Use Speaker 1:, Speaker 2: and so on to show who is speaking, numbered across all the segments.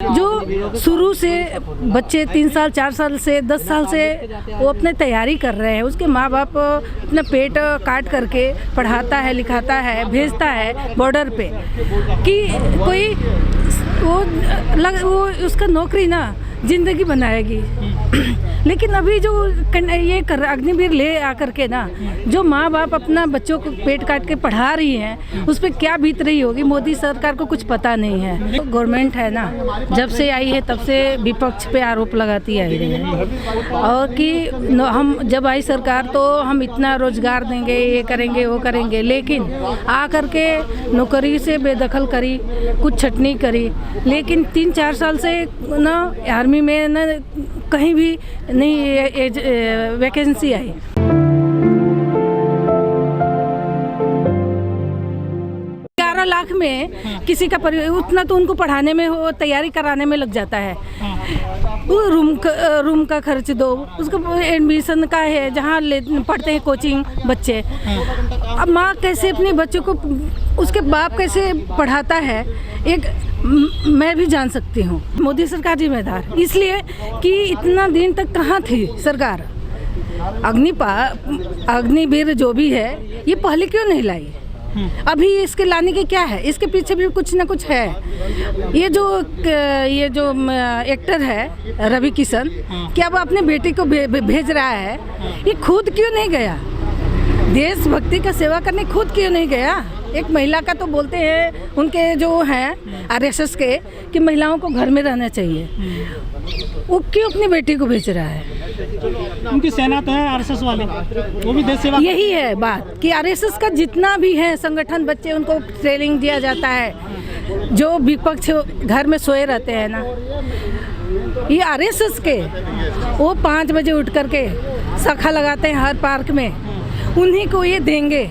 Speaker 1: जो शुरू से बच्चे 3 साल 4 साल से 10 साल से वो अपने तैयारी कर रहे हैं, उसके माँ बाप अपना पेट काट करके पढ़ाता है, लिखाता है, भेजता है बॉर्डर पे कि कोई वो उसका नौकरी ना जिंदगी बनाएगी। लेकिन अभी जो ये अग्निवीर ले आकर के ना जो माँ बाप अपना बच्चों को पेट काट के पढ़ा रही हैं, उस पर क्या बीत रही होगी मोदी सरकार को कुछ पता नहीं है। तो गवर्नमेंट है ना, जब से आई है तब से विपक्ष पे आरोप लगाती आई रही है और कि हम जब आई सरकार तो हम इतना रोजगार देंगे, ये करेंगे, वो करेंगे, लेकिन आ करके नौकरी से बेदखल करी, कुछ छटनी करी। लेकिन 3-4 साल से ना आर्मी में ना कहीं भी नहीं वैकेंसी आई। 11 लाख में किसी का उतना तो उनको पढ़ाने में हो, तैयारी कराने में लग जाता है। रूम का खर्च दो, उसका एडमिशन का है जहाँ पढ़ते हैं कोचिंग बच्चे। अब माँ कैसे अपने बच्चों को, उसके बाप कैसे पढ़ाता है, एक मैं भी जान सकती हूँ। मोदी सरकार जिम्मेदार इसलिए कि इतना दिन तक कहाँ थी सरकार। अग्निवीर जो भी है ये पहले क्यों नहीं लाई, अभी इसके लाने की क्या है, इसके पीछे भी कुछ ना कुछ है। ये जो एक्टर है रवि किशन, क्या वो अपने बेटी को भेज रहा है, ये खुद क्यों नहीं गया देशभक्ति का सेवा करने, खुद क्यों नहीं गया। एक महिला का तो बोलते हैं उनके जो हैं आरएसएस के कि महिलाओं को घर में रहना चाहिए, वो क्यों अपनी बेटी को भेज रहा है।
Speaker 2: उनकी सेना तो है आरएसएस वाले, वो भी देश सेवा।
Speaker 1: यही है बात कि आरएसएस का जितना भी है संगठन, बच्चे उनको ट्रेनिंग दिया जाता है। जो विपक्ष घर में सोए रहते हैं ना, ये आरएसएस के वो 5 बजे उठ करके शाखा लगाते हैं हर पार्क में, उन्हीं को ये देंगे,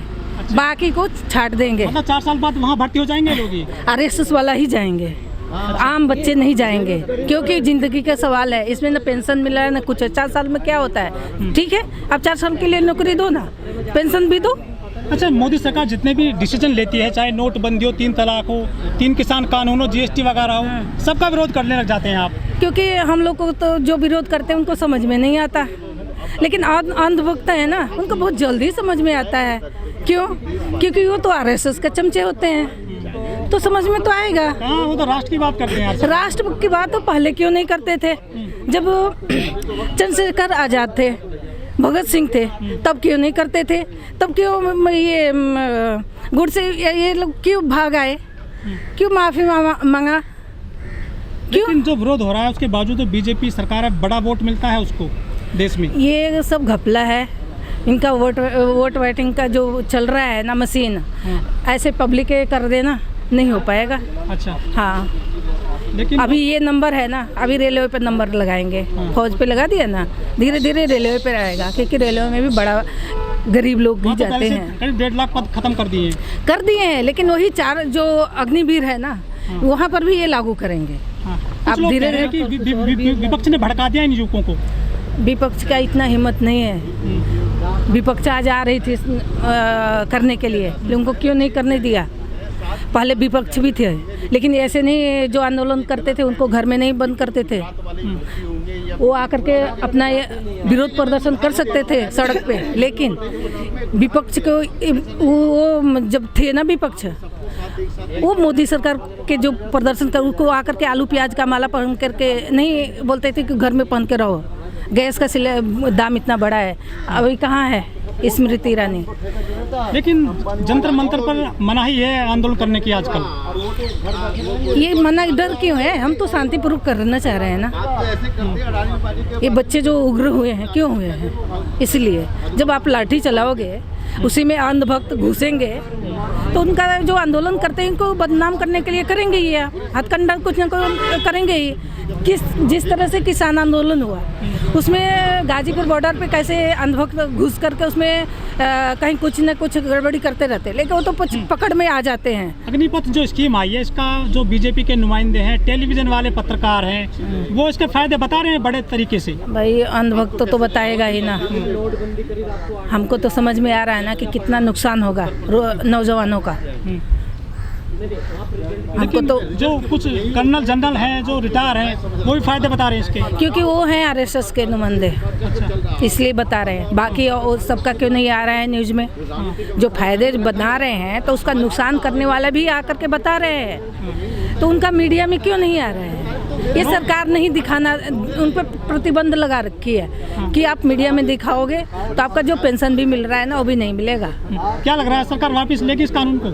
Speaker 1: बाकी को छाट देंगे।
Speaker 2: मतलब 4 साल बाद वहाँ भर्ती हो जाएंगे लोग,
Speaker 1: आरएसएस वाला ही जाएंगे, आम बच्चे नहीं जाएंगे, क्योंकि जिंदगी का सवाल है। इसमें ना पेंशन मिला है ना कुछ है। 4 साल में क्या होता है, ठीक है, अब 4 साल के लिए नौकरी दो ना, पेंशन भी दो।
Speaker 2: अच्छा, मोदी सरकार जितने भी डिसीजन लेती है, चाहे नोटबंदी हो, 3 तलाक हो, 3 किसान कानून हो, जीएसटी वगैरह हो, सबका विरोध करने लग जाते हैं आप।
Speaker 1: क्योंकि हम लोग को तो जो विरोध करते हैं उनको समझ में नहीं आता, लेकिन अंधभक्त है ना, उनको बहुत जल्दी समझ में आता है। क्यों? क्योंकि वो तो आरएसएस के चमचे होते हैं, तो समझ में तो आएगा।
Speaker 2: हाँ, वो तो राष्ट्र की बात करते हैं।
Speaker 1: राष्ट्र की बात तो पहले क्यों नहीं करते थे, जब चंद्रशेखर आजाद थे, भगत सिंह थे, तब क्यों नहीं करते थे। तब क्यों ये गुड़ से ये लोग क्यों भाग आए, क्यों माफ़ी मांगा, क्यों?
Speaker 2: लेकिन जो विरोध हो रहा है उसके बावजूद तो बीजेपी सरकार है, बड़ा वोट मिलता है उसको देश में।
Speaker 1: ये सब घपला है इनका। वोट वाइटिंग का जो चल रहा है ना मशीन, ऐसे पब्लिक कर देना नहीं हो पाएगा।
Speaker 2: अच्छा,
Speaker 1: हाँ,
Speaker 2: लेकिन
Speaker 1: अभी ये नंबर है ना, अभी रेलवे पे नंबर लगाएंगे, फौज पे लगा दिया ना, धीरे धीरे रेलवे पे आएगा, क्योंकि रेलवे में भी बड़ा गरीब लोग भी जाते हैं।
Speaker 2: 1.5 लाख पद खत्म कर दिए
Speaker 1: हैं, लेकिन वही 4 जो अग्निवीर है ना, वहाँ पर भी ये लागू करेंगे।
Speaker 2: अब धीरे धीरे विपक्ष ने भड़का दिया इन युवकों को।
Speaker 1: विपक्ष का इतना हिम्मत नहीं है। विपक्ष आज आ रही थी करने के लिए, उनको क्यों नहीं करने दिया। पहले विपक्ष भी थे, लेकिन ऐसे नहीं, जो आंदोलन करते थे उनको घर में नहीं बंद करते थे, वो आकर के अपना विरोध प्रदर्शन कर सकते थे सड़क पे। लेकिन विपक्ष को वो जब थे ना विपक्ष, वो मोदी सरकार के जो प्रदर्शन कर, उसको आकर के आलू प्याज का माला पहन करके नहीं बोलते थे कि घर में पहन के रहो, गैस का दाम इतना बड़ा है। अभी कहाँ है स्मृति ईरानी।
Speaker 2: लेकिन जंतर मंतर पर मनाही है आंदोलन करने की आजकल।
Speaker 1: ये मना डर क्यों है, हम तो शांतिपूर्वक करना चाह रहे हैं ना। ये बच्चे जो उग्र हुए हैं क्यों हुए हैं, इसलिए जब आप लाठी चलाओगे, उसी में अंधभक्त घुसेंगे, तो उनका जो आंदोलन करते हैं इनको बदनाम करने के लिए करेंगे ही, हथकंडा कुछ न कुछ करेंगे ही। जिस तरह से किसान आंदोलन हुआ, उसमें गाजीपुर बॉर्डर पे कैसे अंधभक्त घुस करके उसमें कहीं कुछ न कुछ गड़बड़ी करते रहते, लेकिन वो तो पकड़ में आ जाते हैं।
Speaker 2: अग्निपथ जो स्कीम आई है, इसका जो बीजेपी के नुमाइंदे हैं, टेलीविजन वाले पत्रकार हैं, वो इसके फायदे बता रहे हैं बड़े तरीके से।
Speaker 1: भाई अंधभक्त तो बताएगा ही ना, हमको तो समझ में आ रहा है ना कि कितना नुकसान होगा नौजवानों का। हमको तो
Speaker 2: जो कुछ कर्नल जनरल हैं जो रिटायर हैं वो भी फायदे बता रहे हैं इसके।
Speaker 1: क्योंकि वो हैं आरएसएस के नुमाइंदे, इसलिए बता रहे हैं। बाकी और सबका क्यों नहीं आ रहा है न्यूज़ में? जो फायदे बता रहे हैं तो उसका नुकसान करने वाला भी आकर के बता रहे हैं, तो उनका मीडिया में क्यों नहीं आ रहा है? ये सरकार नहीं दिखाना, उन पर प्रतिबंध लगा रखी है कि आप मीडिया में दिखाओगे तो आपका जो पेंशन भी मिल रहा है ना वो भी नहीं मिलेगा।
Speaker 2: क्या लग रहा है सरकार वापस लेगी इस कानून को,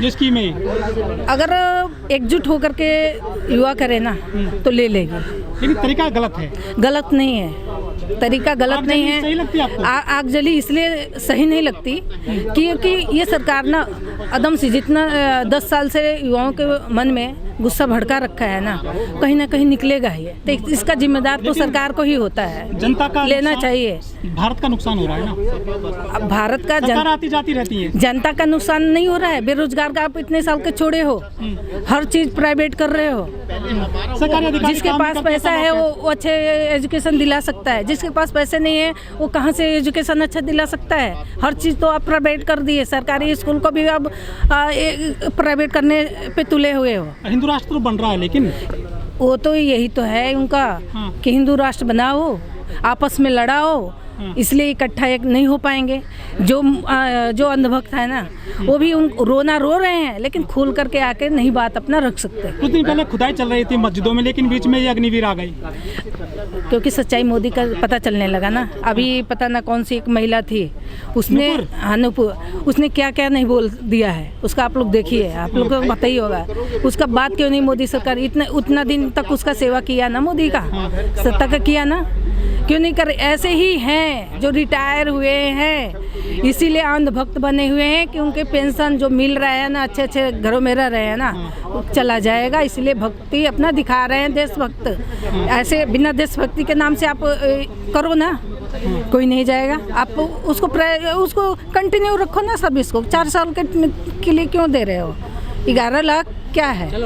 Speaker 2: जो स्कीम है?
Speaker 1: अगर एकजुट होकर के युवा करे ना तो ले लेगी,
Speaker 2: लेकिन तरीका गलत है।
Speaker 1: गलत नहीं है, तरीका गलत नहीं है।
Speaker 2: सही लगती है आपको?
Speaker 1: आगजली इसलिए सही नहीं लगती क्योंकि ये सरकार ना अदम सी जितना 10 साल से युवाओं के मन में गुस्सा भड़का रखा है ना कहीं निकलेगा ही। तो इसका जिम्मेदार तो सरकार को ही होता है,
Speaker 2: जनता का
Speaker 1: लेना चाहिए।
Speaker 2: भारत का नुकसान हो रहा है ना,
Speaker 1: अब भारत का
Speaker 2: सरकार आती जाती रहती है।
Speaker 1: जनता का नुकसान नहीं हो रहा है। बेरोजगार का आप इतने साल के छोड़े हो, हर चीज प्राइवेट कर रहे हो।
Speaker 2: सरकारी अधिकारी
Speaker 1: जिसके पास पैसा है वो अच्छे एजुकेशन दिला सकता है, जिसके पास पैसे नहीं है वो कहाँ से एजुकेशन अच्छा दिला सकता है? हर चीज़ तो आप प्राइवेट कर दिए। सरकारी स्कूल को भी अब प्राइवेट करने पे तुले हुए हो।
Speaker 2: हिंदू राष्ट्र तो बन रहा है, लेकिन
Speaker 1: वो तो यही तो है उनका कि हिंदू राष्ट्र बनाओ, आपस में लड़ाओ, इसलिए इकट्ठा एक नहीं हो पाएंगे। जो अंधभक्त है ना वो भी रोना रो रहे हैं, लेकिन खोल करके आके नहीं बात अपना रख सकते।
Speaker 2: कुछ दिन पहले खुदाई चल रही थी मस्जिदों में, लेकिन बीच में ये अग्निवीर आ गई।
Speaker 1: क्योंकि सच्चाई मोदी का पता चलने लगा ना। अभी पता ना कौन सी एक महिला थी, उसने नुपुर, उसने क्या क्या नहीं बोल दिया है, उसका आप लोग देखिए, आप लोग को पता ही होगा। उसका बात क्यों नहीं मोदी सरकार उतना दिन तक उसका सेवा किया ना, मोदी का सत्ता का किया ना, क्यों नहीं कर? ऐसे ही हैं जो रिटायर हुए हैं, इसीलिए अंधभक्त बने हुए हैं कि उनके पेंशन जो मिल रहा है ना, अच्छे अच्छे घरों में रह रहे हैं ना, वो चला जाएगा। इसलिए भक्ति अपना दिखा रहे हैं, देशभक्त। ऐसे बिना देशभक्ति के नाम से आप करो ना, कोई नहीं जाएगा। आप उसको कंटिन्यू रखो ना सर्विस को। 4 साल के लिए क्यों दे रहे हो? 11 लाख क्या है?